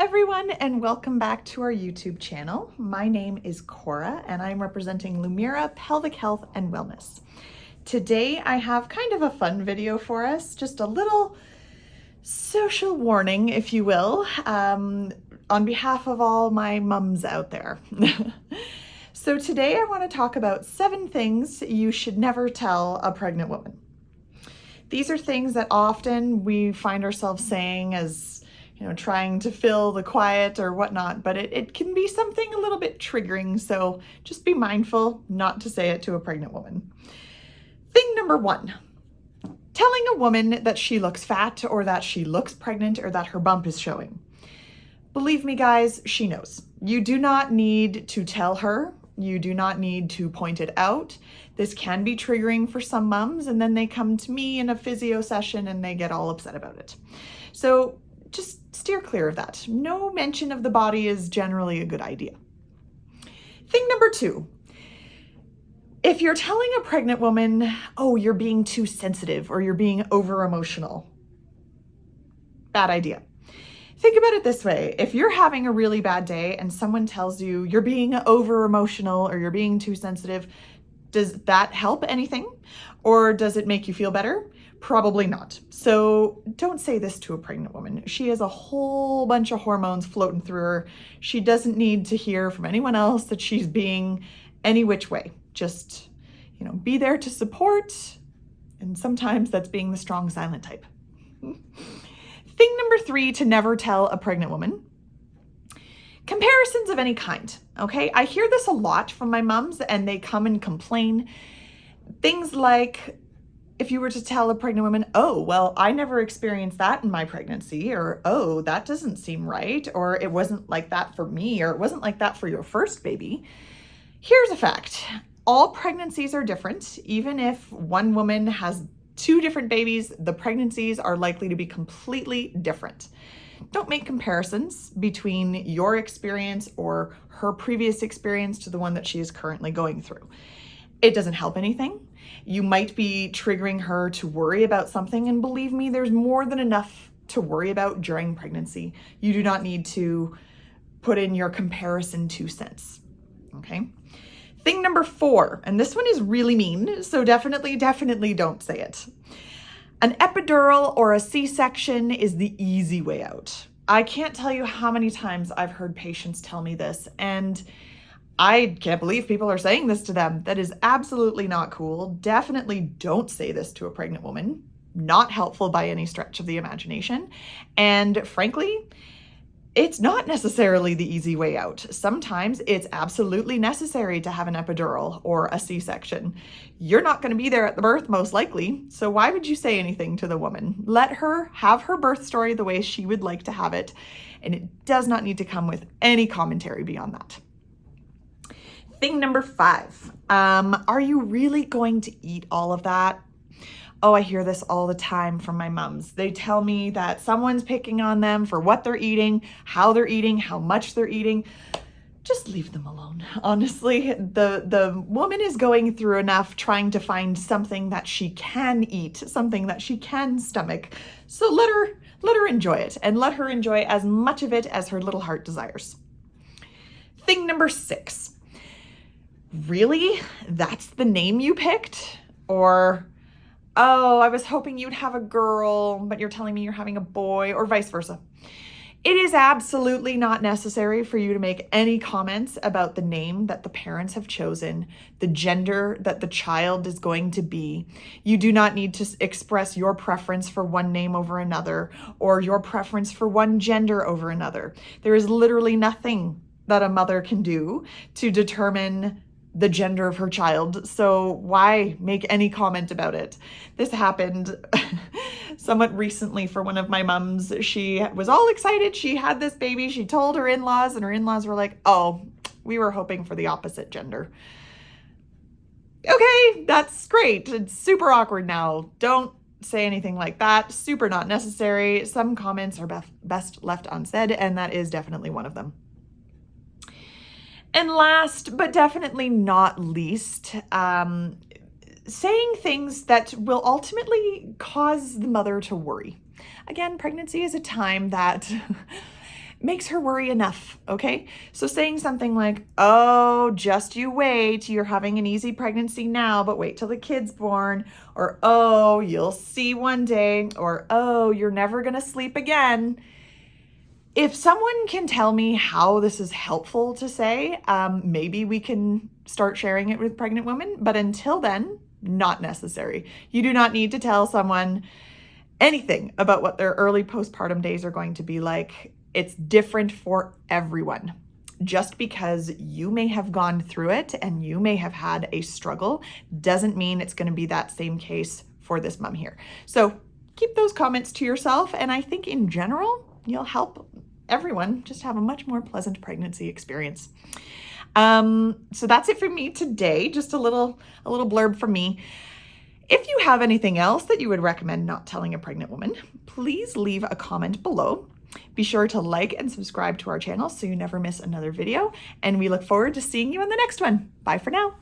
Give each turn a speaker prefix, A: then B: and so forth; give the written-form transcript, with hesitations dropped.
A: everyone, and welcome back to our YouTube channel. My name is Cora and I'm representing Lumira Pelvic Health and Wellness. Today I have kind of a fun video for us, just a little social warning, if you will, on behalf of all my mums out there. So today I want to talk about 7 things you should never tell a pregnant woman. These are things that often we find ourselves saying as trying to fill the quiet or whatnot, but it can be something a little bit triggering, so just be mindful not to say it to a pregnant woman. Thing number 1, telling a woman that she looks fat or that she looks pregnant or that her bump is showing. Believe me, guys, she knows. You do not need to tell her. You do not need to point it out. This can be triggering for some mums, and then they come to me in a physio session and they get all upset about it. So just steer clear of that. No mention of the body is generally a good idea. Thing number 2, if you're telling a pregnant woman, oh, you're being too sensitive or you're being over emotional, bad idea. Think about it this way. If you're having a really bad day and someone tells you you're being over emotional or you're being too sensitive, does that help anything? Or does it make you feel better? Probably not. So don't say this to a pregnant woman. She has a whole bunch of hormones floating through her. She doesn't need to hear from anyone else that she's being any which way. Just, be there to support. And sometimes that's being the strong silent type. Thing number 3 to never tell a pregnant woman: comparisons of any kind. Okay, I hear this a lot from my mums and they come and complain. Things like, if you were to tell a pregnant woman, oh, well, I never experienced that in my pregnancy, or, oh, that doesn't seem right, or it wasn't like that for me, or it wasn't like that for your first baby. Here's a fact. All pregnancies are different. Even if one woman has 2 different babies, the pregnancies are likely to be completely different. Don't make comparisons between your experience or her previous experience to the one that she is currently going through. It doesn't help anything. You might be triggering her to worry about something, and believe me, there's more than enough to worry about during pregnancy. You do not need to put in your comparison 2 cents, okay? Thing number 4, and this one is really mean, so definitely don't say it. An epidural or a C-section is the easy way out. I can't tell you how many times I've heard patients tell me this, and I can't believe people are saying this to them. That is absolutely not cool. Definitely don't say this to a pregnant woman. Not helpful by any stretch of the imagination. And frankly, it's not necessarily the easy way out. Sometimes it's absolutely necessary to have an epidural or a C-section. You're not going to be there at the birth, most likely. So why would you say anything to the woman? Let her have her birth story the way she would like to have it. And it does not need to come with any commentary beyond that. Thing number 5, are you really going to eat all of that? Oh, I hear this all the time from my mums. They tell me that someone's picking on them for what they're eating, how much they're eating. Just leave them alone. Honestly, the woman is going through enough trying to find something that she can eat, something that she can stomach. So let her enjoy it, and let her enjoy as much of it as her little heart desires. Thing number 6. Really? That's the name you picked? Or, oh, I was hoping you'd have a girl, but you're telling me you're having a boy, or vice versa. It is absolutely not necessary for you to make any comments about the name that the parents have chosen, the gender that the child is going to be. You do not need to express your preference for one name over another, or your preference for one gender over another. There is literally nothing that a mother can do to determine the gender of her child, so why make any comment about it? This happened somewhat recently for one of my mums. She was all excited. She had this baby. She told her in-laws, and her in-laws were like, oh, we were hoping for the opposite gender. Okay, that's great. It's super awkward now. Don't say anything like that. Super not necessary. Some comments are best left unsaid, and that is definitely one of them. And last, but definitely not least, saying things that will ultimately cause the mother to worry. Again, pregnancy is a time that makes her worry enough, okay? So saying something like, oh, just you wait, you're having an easy pregnancy now, but wait till the kid's born, or oh, you'll see one day, or oh, you're never gonna sleep again. If someone can tell me how this is helpful to say, maybe we can start sharing it with pregnant women, but until then, not necessary. You do not need to tell someone anything about what their early postpartum days are going to be like. It's different for everyone. Just because you may have gone through it and you may have had a struggle doesn't mean it's going to be that same case for this mom here. So keep those comments to yourself, and I think in general, you'll help everyone just have a much more pleasant pregnancy experience. So that's it for me today. Just a little blurb from me. If you have anything else that you would recommend not telling a pregnant woman, please leave a comment below. Be sure to like and subscribe to our channel so you never miss another video, and we look forward to seeing you in the next one. Bye for now.